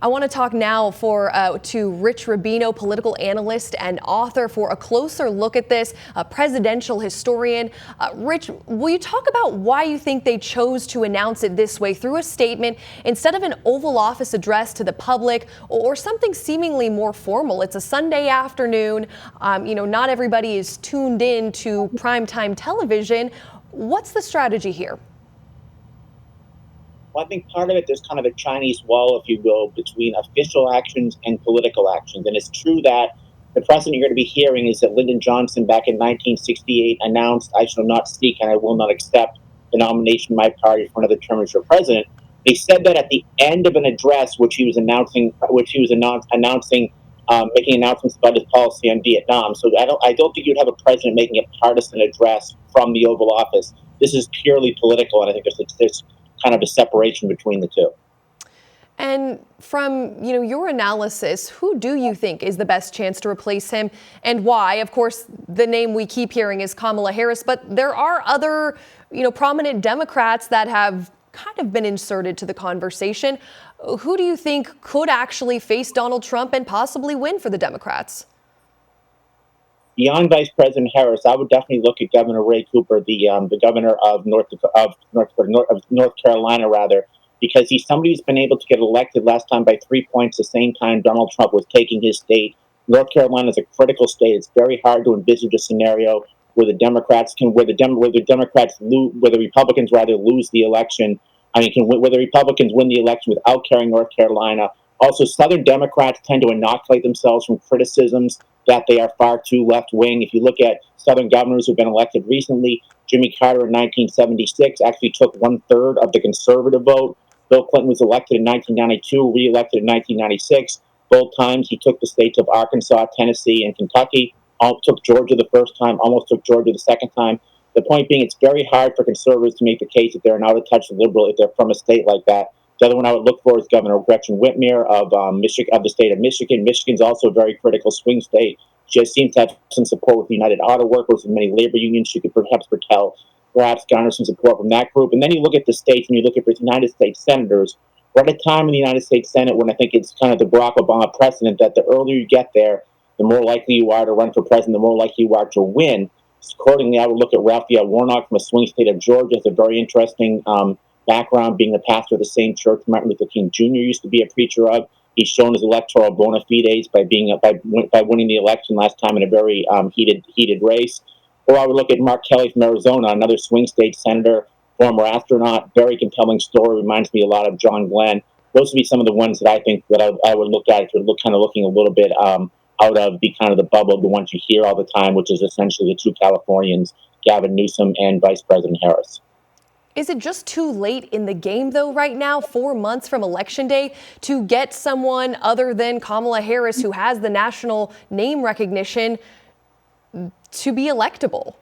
I want to talk now to Rich Rubino, political analyst and author, for a closer look at this, a presidential historian. Rich, will you talk about why you think they chose to announce it this way, through a statement instead of an Oval Office address to the public or something seemingly more formal? It's a Sunday afternoon. Not everybody is tuned in to primetime television. What's the strategy here? Well, I think part of it, there's kind of a Chinese wall, if you will, between official actions and political actions. And it's true that the precedent you're going to be hearing is that Lyndon Johnson back in 1968 announced, "I shall not seek and I will not accept the nomination of my party for another term as your president." He said that at the end of an address, making announcements about his policy on Vietnam. So I don't think you'd have a president making a partisan address from the Oval Office. This is purely political, and I think there's kind of a separation between the two. And from your analysis, who do you think is the best chance to replace him, and why? Of course, the name we keep hearing is Kamala Harris, but there are other prominent Democrats that have kind of been inserted to the conversation. Who do you think could actually face Donald Trump and possibly win for the Democrats? Beyond Vice President Harris, I would definitely look at Governor Ray Cooper, the governor of North Carolina, rather, because he's somebody who's been able to get elected last time by 3 points, the same time Donald Trump was taking his state. North Carolina is a critical state. It's very hard to envisage a scenario where the Republicans rather lose the election. Where the Republicans win the election without carrying North Carolina. Also, Southern Democrats tend to inoculate themselves from criticisms that they are far too left-wing. If you look at Southern governors who've been elected recently, Jimmy Carter in 1976 actually took 1/3 of the conservative vote. Bill Clinton was elected in 1992, re-elected in 1996. Both times he took the states of Arkansas, Tennessee, and Kentucky. Took Georgia the first time, almost took Georgia the second time. The point being, it's very hard for conservatives to make the case that they're an out-of-touch liberal if they're from a state like that. The other one I would look for is Governor Gretchen Whitmer of the state of Michigan. Michigan's also a very critical swing state. She seems to have some support with the United Auto Workers and many labor unions. She could perhaps garner some support from that group. And then you look at the states and you look at the United States senators. We're at a time in the United States Senate when I think it's kind of the Barack Obama precedent that the earlier you get there, the more likely you are to run for president, the more likely you are to win. Accordingly, I would look at Raphael Warnock from a swing state of Georgia. Has a very interesting background, being the pastor of the same church Martin Luther King Jr. used to be a preacher of. He's shown his electoral bona fides by winning the election last time in a very heated race. Or I would look at Mark Kelly from Arizona, another swing state senator, former astronaut, very compelling story, reminds me a lot of John Glenn. Those would be some of the ones that I think that I would look at if you're looking a little bit out of the bubble, the ones you hear all the time, which is essentially the two Californians, Gavin Newsom and Vice President Harris. Is it just too late in the game, though, right now, 4 months from Election Day, to get someone other than Kamala Harris, who has the national name recognition, to be electable?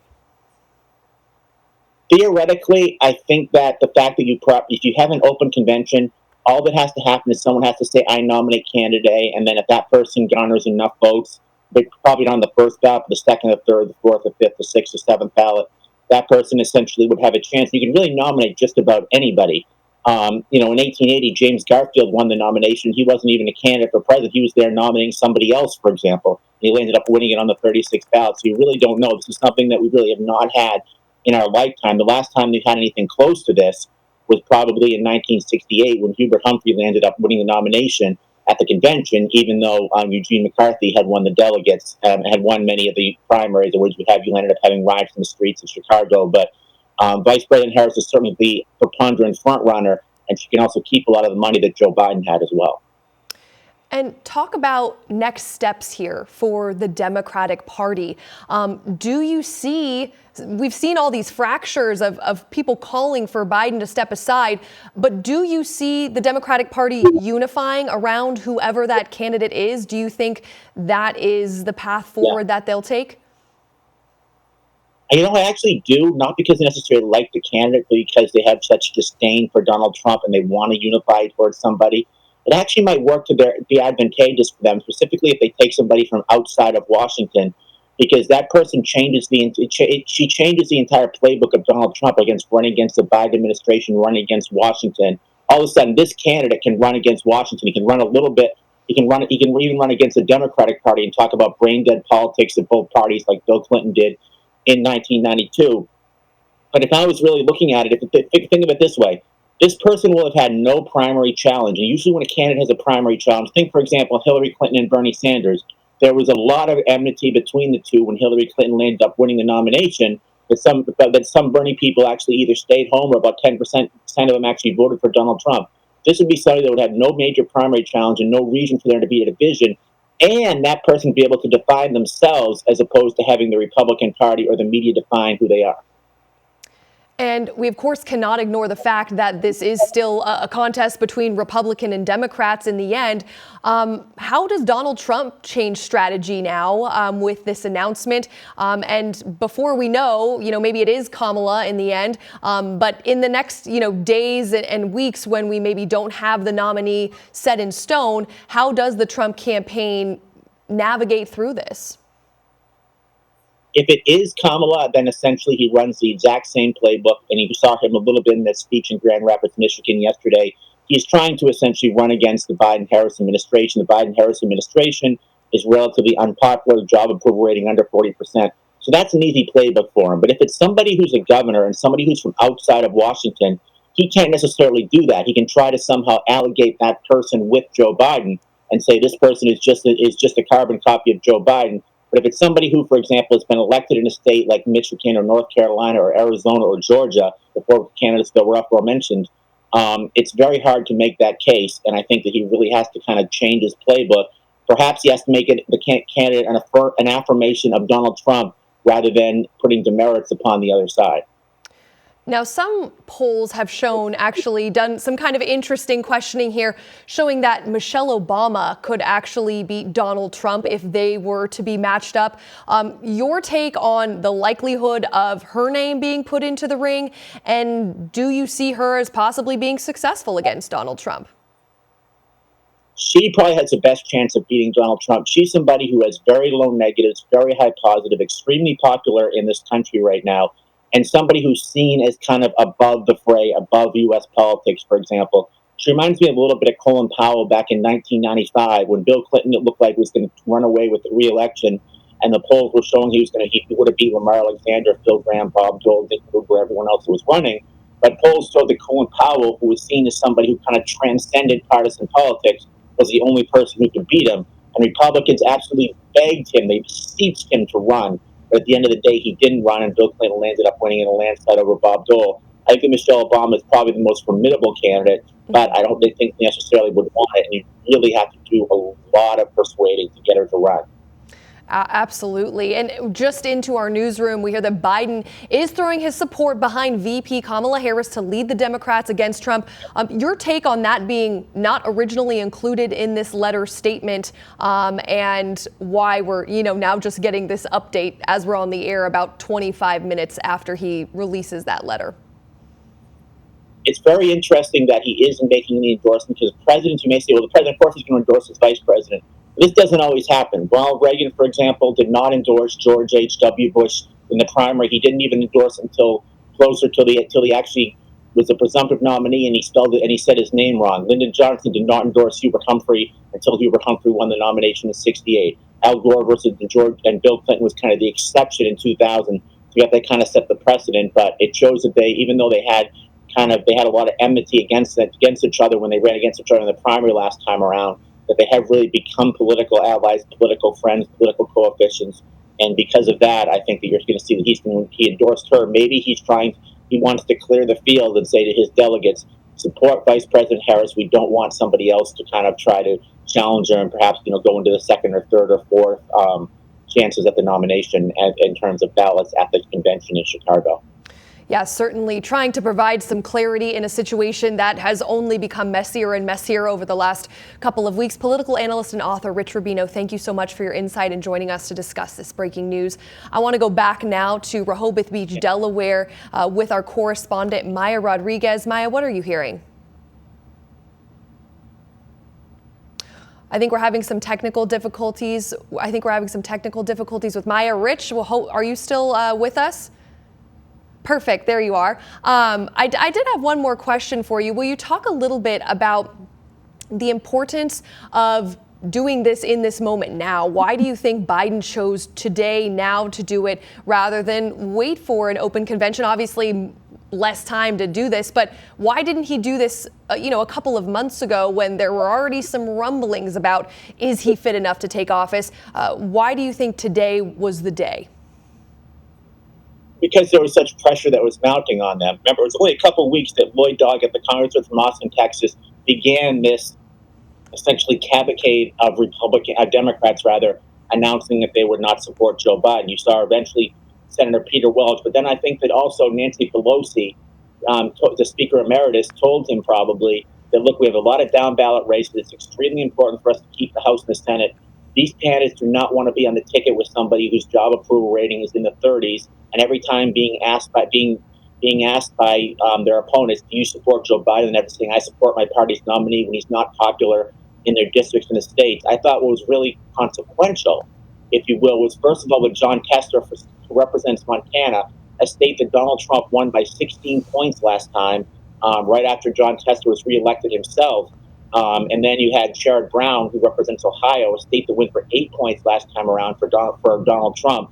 Theoretically, I think that the fact that if you have an open convention, all that has to happen is someone has to say, "I nominate candidate," and then if that person garners enough votes, they're probably not on the first ballot, the second, the third, the fourth, the fifth, the sixth, the seventh ballot. That person essentially would have a chance. You can really nominate just about anybody. In 1880, James Garfield won the nomination. He wasn't even a candidate for president. He was there nominating somebody else, for example. He ended up winning it on the 36th ballot. So you really don't know. This is something that we really have not had in our lifetime. The last time we had anything close to this was probably in 1968 when Hubert Humphrey ended up winning the nomination at the convention, even though Eugene McCarthy had won the delegates, had won many of the primaries, which would have you ended up having riots in the streets of Chicago. But Vice President Harris is certainly the preponderant front runner, and she can also keep a lot of the money that Joe Biden had as well. And talk about next steps here for the Democratic Party. We've seen all these fractures of people calling for Biden to step aside, but do you see the Democratic Party unifying around whoever that candidate is? Do you think that is the path forward that they'll take? I actually do, not because they necessarily like the candidate, but because they have such disdain for Donald Trump and they want to unify towards somebody. It actually might work to be advantageous for them, specifically if they take somebody from outside of Washington, because that person changes the entire playbook of Donald Trump running against the Biden administration, running against Washington. all of a sudden this candidate can run against Washington. He can run a little bit. He can even run against the Democratic Party and talk about brain dead politics of both parties, like Bill Clinton did in 1992. But if I was really looking at it, think of it this way: this person will have had no primary challenge. And usually, when a candidate has a primary challenge, think, for example, Hillary Clinton and Bernie Sanders. There was a lot of enmity between the two when Hillary Clinton ended up winning the nomination. That some Bernie people actually either stayed home, or about 10% of them actually voted for Donald Trump. This would be somebody that would have no major primary challenge and no reason for there to be a division, and that person would be able to define themselves as opposed to having the Republican Party or the media define who they are. And we, of course, cannot ignore the fact that this is still a contest between Republican and Democrats in the end. How does Donald Trump change strategy now with this announcement? And before we know, maybe it is Kamala in the end. But in the next, days and weeks when we maybe don't have the nominee set in stone, how does the Trump campaign navigate through this? If it is Kamala, then essentially he runs the exact same playbook, and you saw him a little bit in that speech in Grand Rapids, Michigan yesterday. He's trying to essentially run against the Biden-Harris administration. The Biden-Harris administration is relatively unpopular, job approval rating under 40%. So that's an easy playbook for him. But if it's somebody who's a governor and somebody who's from outside of Washington, he can't necessarily do that. He can try to somehow allegate that person with Joe Biden and say this person is just a carbon copy of Joe Biden. But if it's somebody who, for example, has been elected in a state like Michigan or North Carolina or Arizona or Georgia, the four candidates that were aforementioned, it's very hard to make that case. And I think that he really has to kind of change his playbook. Perhaps he has to make it the candidate an affirmation of Donald Trump rather than putting demerits upon the other side. Now, some polls have actually done some kind of interesting questioning here, showing that Michelle Obama could actually beat Donald Trump if they were to be matched up. Your take on the likelihood of her name being put into the ring, and do you see her as possibly being successful against Donald Trump? She probably has the best chance of beating Donald Trump. She's somebody who has very low negatives, very high positive, extremely popular in this country right now, and somebody who's seen as kind of above the fray, above U.S. politics, for example. She reminds me of a little bit of Colin Powell back in 1995 when Bill Clinton, it looked like, was going to run away with the re-election, and the polls were showing he would have beat Lamar Alexander, Phil Gramm, Bob Dole, Dick Cooper, everyone else who was running. But polls showed that Colin Powell, who was seen as somebody who kind of transcended partisan politics, was the only person who could beat him. And Republicans absolutely begged him, they beseeched him to run. But at the end of the day, he didn't run, and Bill Clinton ended up winning in a landslide over Bob Dole. I think that Michelle Obama is probably the most formidable candidate, but I don't think necessarily would want it. And you really have to do a lot of persuading to get her to run. Absolutely. And just into our newsroom, we hear that Biden is throwing his support behind VP Kamala Harris to lead the Democrats against Trump. Your take on that being not originally included in this letter statement, and why we're, now just getting this update as we're on the air about 25 minutes after he releases that letter. It's very interesting that he isn't making any endorsement, because presidents, you may say, well, the president, of course, is going to endorse his vice president. This doesn't always happen. Ronald Reagan, for example, did not endorse George H.W. Bush in the primary. He didn't even endorse until closer till he actually was a presumptive nominee, and he spelled it and he said his name wrong. Lyndon Johnson did not endorse Hubert Humphrey until Hubert Humphrey won the nomination in '68. Al Gore versus George and Bill Clinton was kind of the exception in 2000. So that kind of set the precedent, but it shows that even though they had a lot of enmity against each other when they ran against each other in the primary last time around, that they have really become political allies, political friends, political coefficients. And because of that, I think that you're going to see that he endorsed her. Maybe he wants to clear the field and say to his delegates, support Vice President Harris. We don't want somebody else to kind of try to challenge her and perhaps, go into the second or third or fourth chances at the nomination in terms of ballots at the convention in Chicago. Yeah, certainly trying to provide some clarity in a situation that has only become messier and messier over the last couple of weeks. Political analyst and author Rich Rubino, thank you so much for your insight and joining us to discuss this breaking news. I want to go back now to Rehoboth Beach, Delaware, with our correspondent Maya Rodriguez. Maya, what are you hearing? I think we're having some technical difficulties. with Maya. Rich, are you still with us? Perfect. There you are. I did have one more question for you. Will you talk a little bit about the importance of doing this in this moment now? Why do you think Biden chose today, now, to do it rather than wait for an open convention? Obviously, less time to do this, but why didn't he do this, a couple of months ago when there were already some rumblings about, is he fit enough to take office? Why do you think today was the day? Because there was such pressure that was mounting on them. Remember, it was only a couple of weeks that Lloyd Doggett, the congressman from Austin, Texas, began this essentially cavalcade of Democrats rather, announcing that they would not support Joe Biden. You saw eventually Senator Peter Welch, but then I think that also Nancy Pelosi, the Speaker Emeritus, told him probably that, look, we have a lot of down ballot races. It's extremely important for us to keep the House and the Senate. These candidates do not want to be on the ticket with somebody whose job approval rating is in the 30s, and every time being asked by their opponents, do you support Joe Biden? And everything, I support my party's nominee when he's not popular in their districts in the states. I thought what was really consequential, if you will, was first of all with John Tester, who represents Montana, a state that Donald Trump won by 16 points last time, right after John Tester was reelected himself. And then you had Sherrod Brown, who represents Ohio, a state that went for 8 points last time around for Donald Trump.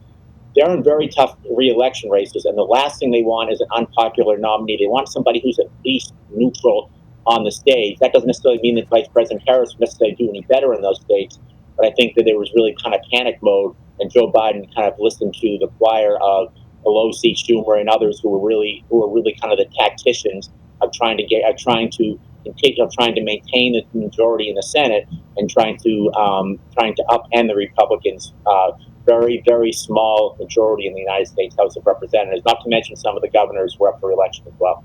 They're in very tough re-election races, and the last thing they want is an unpopular nominee. They want somebody who's at least neutral on the stage. That doesn't necessarily mean that Vice President Harris would necessarily do any better in those states, but I think that there was really kind of panic mode, and Joe Biden kind of listened to the choir of Pelosi, Schumer, and others who were really kind of the tacticians of trying to maintain the majority in the Senate and trying to upend the Republicans' very, very small majority in the United States House of Representatives. Not to mention some of the governors were up for election as well.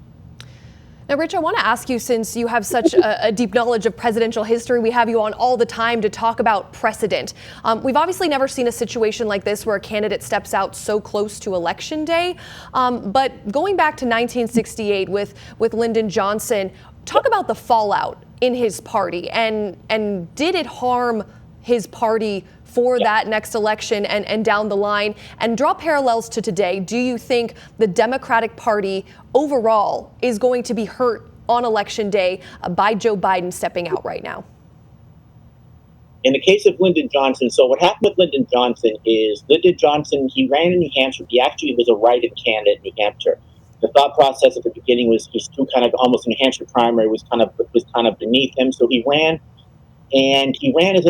Now, Rich, I want to ask you, since you have such a deep knowledge of presidential history, we have you on all the time to talk about precedent. We've obviously never seen a situation like this where a candidate steps out so close to Election Day. But going back to 1968 with Lyndon Johnson, talk about the fallout in his party, and did it harm his party for that next election and down the line? And draw parallels to today. Do you think the Democratic Party overall is going to be hurt on Election Day by Joe Biden stepping out right now? In the case of Lyndon Johnson, so what happened with Lyndon Johnson is he ran in New Hampshire. He actually was a write-in candidate in New Hampshire. The thought process at the beginning was he's too kind of almost New Hampshire primary was kind of beneath him. So he ran. And he ran as a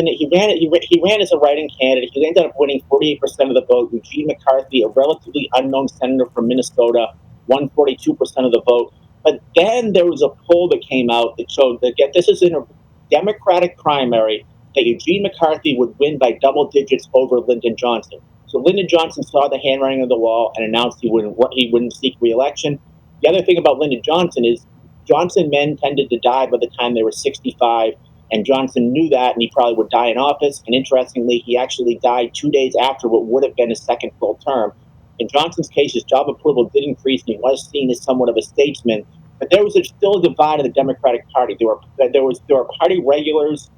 write-in candidate. He ended up winning 48% of the vote. Eugene McCarthy, a relatively unknown senator from Minnesota, won 42% of the vote. But then there was a poll that came out that showed that this is in a Democratic primary that Eugene McCarthy would win by double digits over Lyndon Johnson. So Lyndon Johnson saw the handwriting on the wall and announced he wouldn't seek re-election. The other thing about Lyndon Johnson is Johnson men tended to die by the time they were 65. And Johnson knew that, and he probably would die in office. And interestingly, he actually died 2 days after what would have been his second full term. In Johnson's case, his job approval did increase, and he was seen as somewhat of a statesman. But there was still a divide in the Democratic Party. There were party regulars.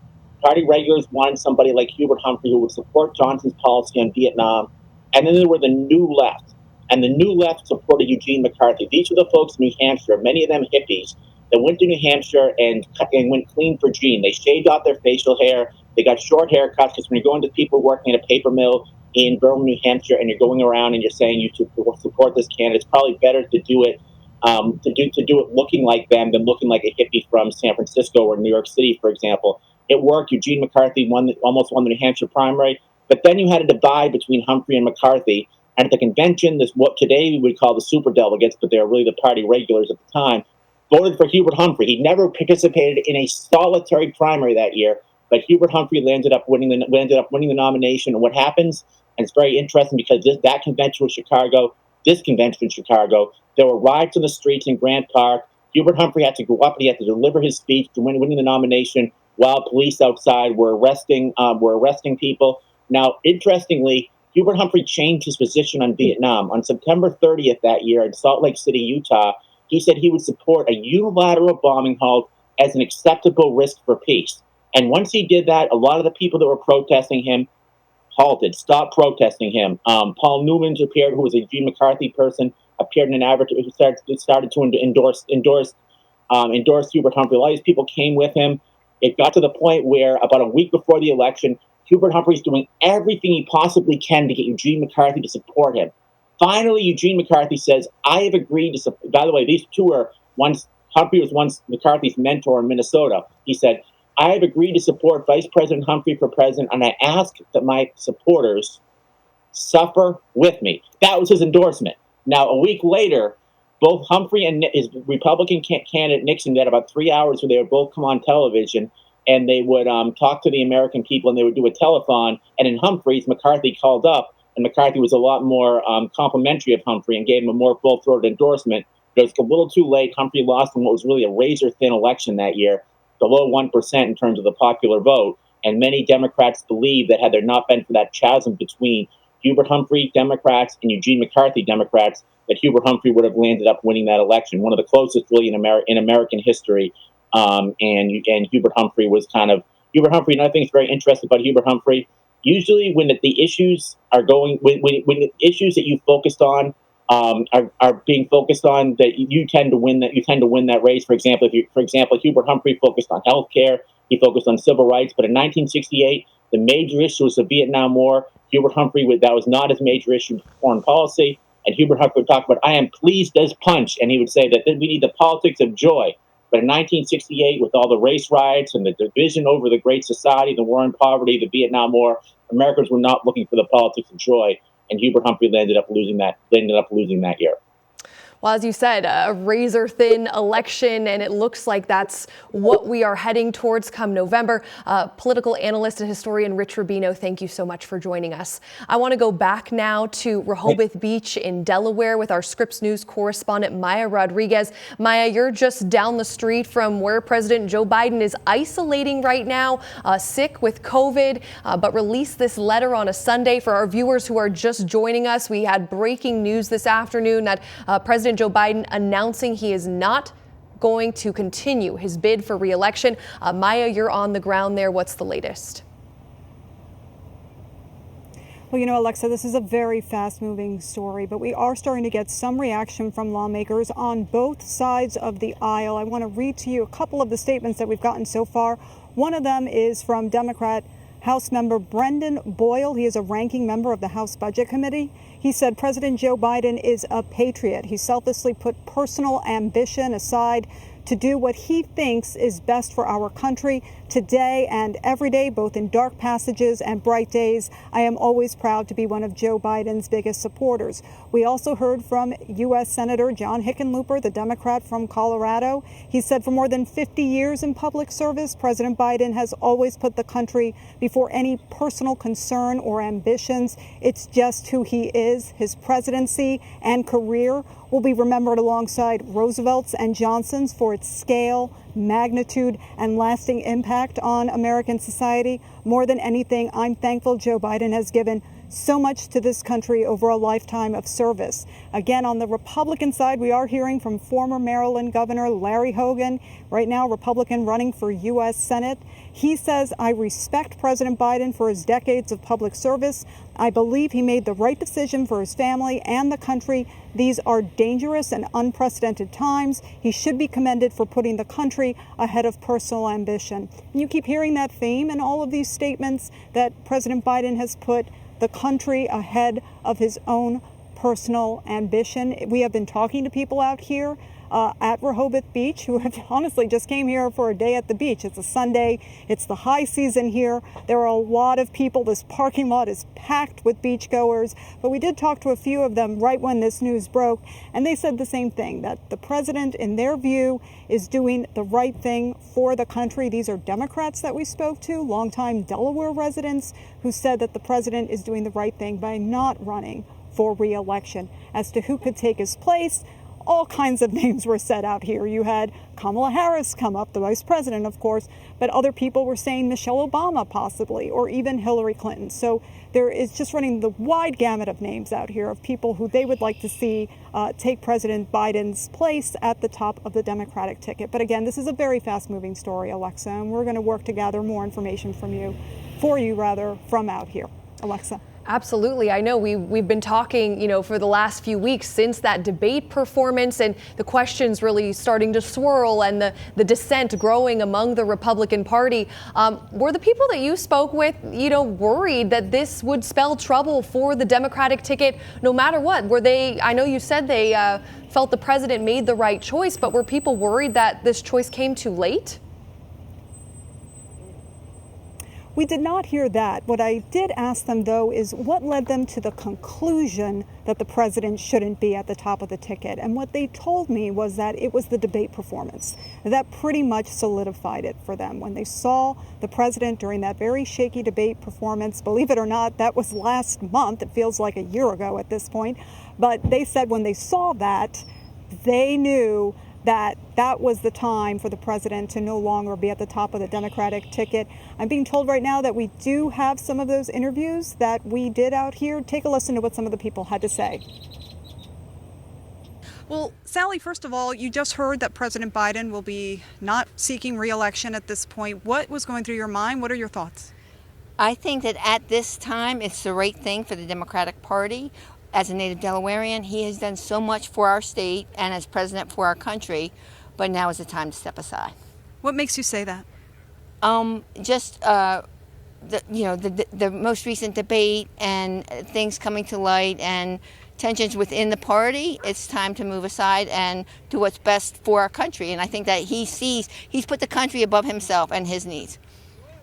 Party regulars wanted somebody like Hubert Humphrey who would support Johnson's policy on Vietnam. And then there were the New Left. And the New Left supported Eugene McCarthy. These were the folks in New Hampshire, many of them hippies, that went to New Hampshire and went clean for Gene. They shaved off their facial hair. They got short haircuts, because when you're going to people working at a paper mill in Berlin, New Hampshire, and you're going around and you're saying you support this candidate, it's probably better to do it looking like them than looking like a hippie from San Francisco or New York City, for example. It worked. Eugene McCarthy almost won the New Hampshire primary. But then you had a divide between Humphrey and McCarthy. And at the convention, what today we would call the superdelegates, but they're really the party regulars at the time, voted for Hubert Humphrey. He never participated in a solitary primary that year, but Hubert Humphrey ended up winning the nomination. And what happens, and it's very interesting because that convention was Chicago, this convention in Chicago, there were riots in the streets in Grant Park. Hubert Humphrey had to go up and he had to deliver his speech to winning the nomination while police outside were arresting people. Now, interestingly, Hubert Humphrey changed his position on Vietnam. On September 30th that year in Salt Lake City, Utah, he said he would support a unilateral bombing halt as an acceptable risk for peace. And once he did that, a lot of the people that were protesting him halted, stopped protesting him. Paul Newman appeared, who was a Eugene McCarthy person, appeared in an advertisement, started to endorse Hubert Humphrey. A lot of these people came with him. It got to the point where about a week before the election, Hubert Humphrey's doing everything he possibly can to get Eugene McCarthy to support him. Finally, Eugene McCarthy says, I have agreed to support. By the way, these two are once, Humphrey was once McCarthy's mentor in Minnesota. He said, I have agreed to support Vice President Humphrey for president, and I ask that my supporters suffer with me. That was his endorsement. Now, a week later, both Humphrey and his Republican candidate Nixon had about 3 hours where they would both come on television and they would talk to the American people, and they would do a telethon. And in Humphrey's, McCarthy called up, and McCarthy was a lot more complimentary of Humphrey and gave him a more full-throated endorsement. But it was a little too late. Humphrey lost in what was really a razor-thin election that year, below 1% in terms of the popular vote. And many Democrats believe that had there not been for that chasm between Hubert Humphrey Democrats and Eugene McCarthy Democrats, that Hubert Humphrey would have landed up winning that election, one of the closest really in American history. And Hubert Humphrey was Hubert Humphrey. Another thing that's very interesting about Hubert Humphrey, usually when the issues are going, when the issues that you focused on are being focused on, that you tend to win that race. For example, Hubert Humphrey focused on healthcare, he focused on civil rights, but in 1968, the major issue was the Vietnam War. Hubert Humphrey, that was not his major issue, foreign policy. And Hubert Humphrey would talk about, I am pleased as punch. And he would say that we need the politics of joy. But in 1968, with all the race riots and the division over the Great Society, the war on poverty, the Vietnam War, Americans were not looking for the politics of joy. And Hubert Humphrey ended up losing that year. Well, as you said, a razor-thin election, and it looks like that's what we are heading towards come November. Political analyst and historian Rich Rubino, thank you so much for joining us. I want to go back now to Rehoboth Beach in Delaware with our Scripps News correspondent Maya Rodriguez. Maya, you're just down the street from where President Joe Biden is isolating right now, sick with COVID, but released this letter on a Sunday. For our viewers who are just joining us, we had breaking news this afternoon that President Joe Biden announcing he is not going to continue his bid for re-election. Maya, you're on the ground there. What's the latest? Well, Alexa, this is a very fast-moving story, but we are starting to get some reaction from lawmakers on both sides of the aisle. I want to read to you a couple of the statements that we've gotten so far. One of them is from Democrat House member Brendan Boyle. He is a ranking member of the House Budget Committee. He said President Joe Biden is a patriot. He selflessly put personal ambition aside to do what he thinks is best for our country today and every day, both in dark passages and bright days. I am always proud to be one of Joe Biden's biggest supporters. We also heard from U.S. Senator John Hickenlooper, the Democrat from Colorado. He said for more than 50 years in public service, President Biden has always put the country before any personal concern or ambitions. It's just who he is. His presidency and career will be remembered alongside Roosevelt's and Johnson's for its scale, magnitude, and lasting impact on American society. More than anything, I'm thankful Joe Biden has given so much to this country over a lifetime of service. Again, on the Republican side, we are hearing from former Maryland Governor Larry Hogan, right now Republican running for U.S. Senate. He says, I respect President Biden for his decades of public service. I believe he made the right decision for his family and the country. These are dangerous and unprecedented times. He should be commended for putting the country ahead of personal ambition. And you keep hearing that theme in all of these statements that President Biden has put the country ahead of his own personal ambition. We have been talking to people out here at Rehoboth Beach who have honestly just came here for a day at the beach. It's a Sunday. It's the high season here. There are a lot of people. This parking lot is packed with beachgoers. But we did talk to a few of them right when this news broke, and they said the same thing, that the president, in their view, is doing the right thing for the country. These are Democrats that we spoke to, longtime Delaware residents, who said that the president is doing the right thing by not running for re-election. As to who could take his place, all kinds of names were said out here. You had Kamala Harris come up, the vice president, of course, but other people were saying Michelle Obama possibly, or even Hillary Clinton. So there is just running the wide gamut of names out here of people who they would like to see take President Biden's place at the top of the Democratic ticket. But again, this is a very fast-moving story, Alexa, and we're going to work to gather more information from you, from out here. Alexa. Absolutely. I know we've been talking, for the last few weeks since that debate performance, and the questions really starting to swirl and the dissent growing among the Republican Party. Were the people that you spoke with, worried that this would spell trouble for the Democratic ticket no matter what? I know you said they felt the president made the right choice, but were people worried that this choice came too late? We did not hear that. What I did ask them, though, is what led them to the conclusion that the president shouldn't be at the top of the ticket. And what they told me was that it was the debate performance. That pretty much solidified it for them. When they saw the president during that very shaky debate performance, believe it or not, that was last month. It feels like a year ago at this point. But they said when they saw that, they knew that that was the time for the president to no longer be at the top of the Democratic ticket. I'm being told right now that we do have some of those interviews that we did out here. Take a listen to what some of the people had to say. Well, Sally, first of all, you just heard that President Biden will be not seeking re-election at this point. What was going through your mind? What are your thoughts? I think that at this time, it's the right thing for the Democratic Party. As a native Delawarean, he has done so much for our state and as president for our country, but now is the time to step aside. What makes you say that? The most recent debate and things coming to light and tensions within the party. It's time to move aside and do what's best for our country. And I think that he's put the country above himself and his needs.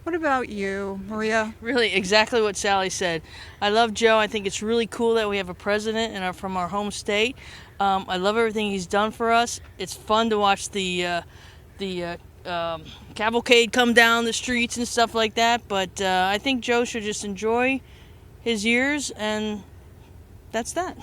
What about you, Maria? Really, exactly what Sally said. I love Joe. I think it's really cool that we have a president from our home state. I love everything he's done for us. It's fun to watch the cavalcade come down the streets and stuff like that. But I think Joe should just enjoy his years, and that's that.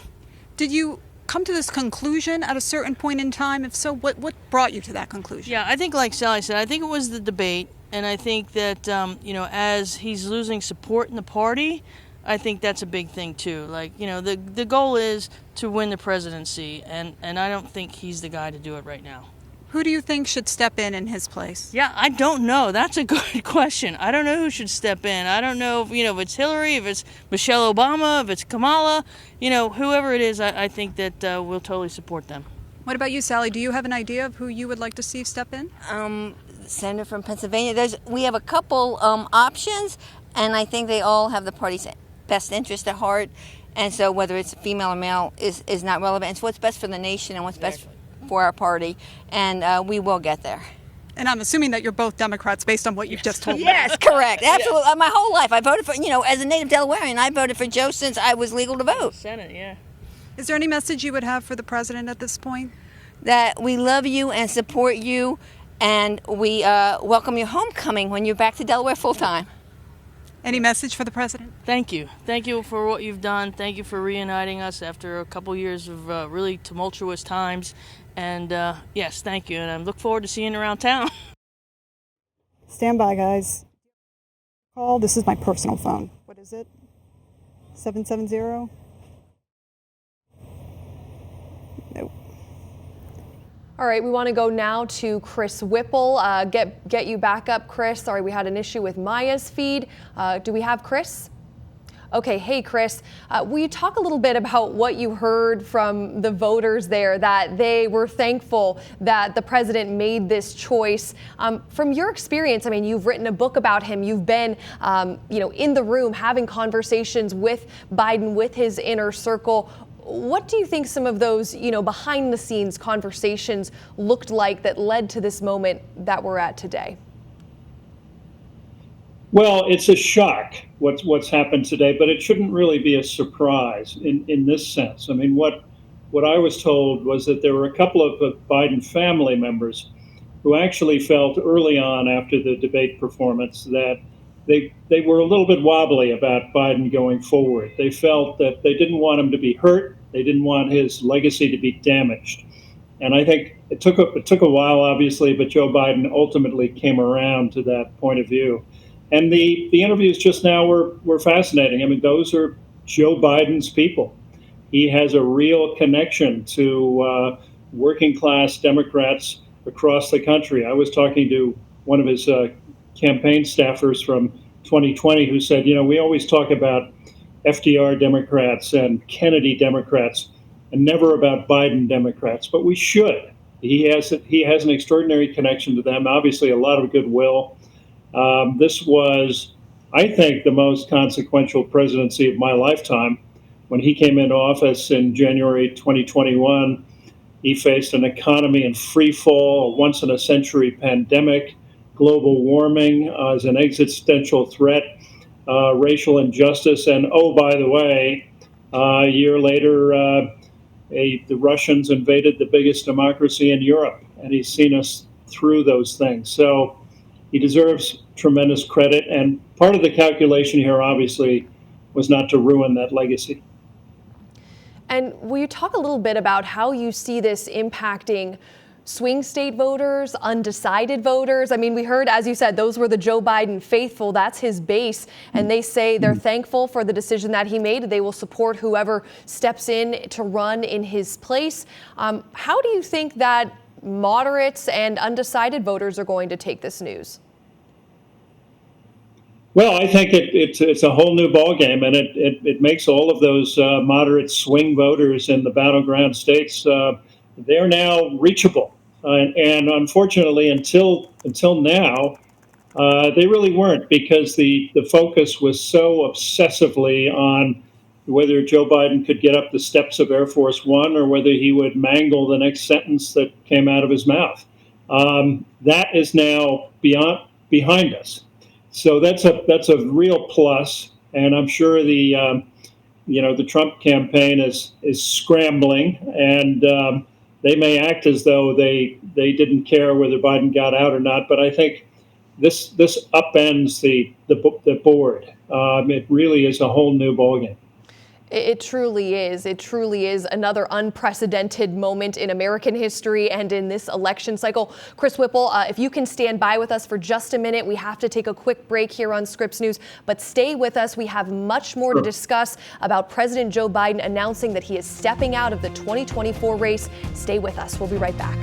Did you come to this conclusion at a certain point in time? If so, what brought you to that conclusion? Yeah, I think like Sally said, I think it was the debate. And I think that, as he's losing support in the party, I think that's a big thing, too. Like, the goal is to win the presidency, and I don't think he's the guy to do it right now. Who do you think should step in his place? Yeah, I don't know. That's a good question. I don't know who should step in. I don't know if it's Hillary, if it's Michelle Obama, if it's Kamala. Whoever it is, I think that we'll totally support them. What about you, Sally? Do you have an idea of who you would like to see step in? Senator from Pennsylvania. We have a couple options, and I think they all have the party's best interest at heart. And so whether it's female or male is not relevant. It's what's best for the nation and what's best for our party. And we will get there. And I'm assuming that you're both Democrats based on what you've just told me. Yes, correct. Absolutely. My whole life, I voted for, as a native Delawarean, I voted for Joe since I was legal to vote. Senate, yeah. Is there any message you would have for the president at this point? That we love you and support you. And we welcome your homecoming when you're back to Delaware full-time. Any message for the president? Thank you. Thank you for what you've done. Thank you for reuniting us after a couple years of really tumultuous times. And yes, thank you. And I look forward to seeing you around town. Stand by, guys. Call. This is my personal phone. What is it? 770? Nope. All right, we want to go now to Chris Whipple. Get you back up, Chris. Sorry, we had an issue with Maya's feed. Do we have Chris? Okay, hey, Chris. Will you talk a little bit about what you heard from the voters there, that they were thankful that the president made this choice? From your experience, you've written a book about him. You've been, in the room having conversations with Biden, with his inner circle. What do you think some of those, behind the scenes conversations looked like that led to this moment that we're at today? Well, it's a shock what's happened today, but it shouldn't really be a surprise in this sense. What I was told was that there were a couple of Biden family members who actually felt early on after the debate performance that they were a little bit wobbly about Biden going forward. They felt that they didn't want him to be hurt. They didn't want his legacy to be damaged. And I think it took a while, obviously, but Joe Biden ultimately came around to that point of view. And the interviews just now were fascinating. Those are Joe Biden's people. He has a real connection to working class Democrats across the country. I was talking to one of his campaign staffers from 2020 who said, we always talk about FDR Democrats and Kennedy Democrats, and never about Biden Democrats. But we should. He has an extraordinary connection to them. Obviously, a lot of goodwill. This was, I think, the most consequential presidency of my lifetime. When he came into office in January 2021, he faced an economy in free fall, a once-in-a-century pandemic, global warming as an existential threat, racial injustice, and oh, by the way, a year later, the Russians invaded the biggest democracy in Europe, and he's seen us through those things. So he deserves tremendous credit, and part of the calculation here, obviously, was not to ruin that legacy. And will you talk a little bit about how you see this impacting swing state voters, undecided voters? I mean, we heard, as you said, those were the Joe Biden faithful. That's his base. And they say they're thankful for the decision that he made. They will support whoever steps in to run in his place. How do you think that moderates and undecided voters are going to take this news? Well, I think it's a whole new ballgame, and it makes all of those moderate swing voters in the battleground states, they're now reachable. And unfortunately, until now, they really weren't, because the focus was so obsessively on whether Joe Biden could get up the steps of Air Force One or whether he would mangle the next sentence that came out of his mouth. That is now behind us. So that's a real plus, and I'm sure the Trump campaign is scrambling, and they may act as though they didn't care whether Biden got out or not. But I think this upends the board. It really is a whole new ballgame. It truly is. It truly is another unprecedented moment in American history and in this election cycle. Chris Whipple, if you can stand by with us for just a minute, we have to take a quick break here on Scripps News, but stay with us. We have much more to discuss about President Joe Biden announcing that he is stepping out of the 2024 race. Stay with us. We'll be right back.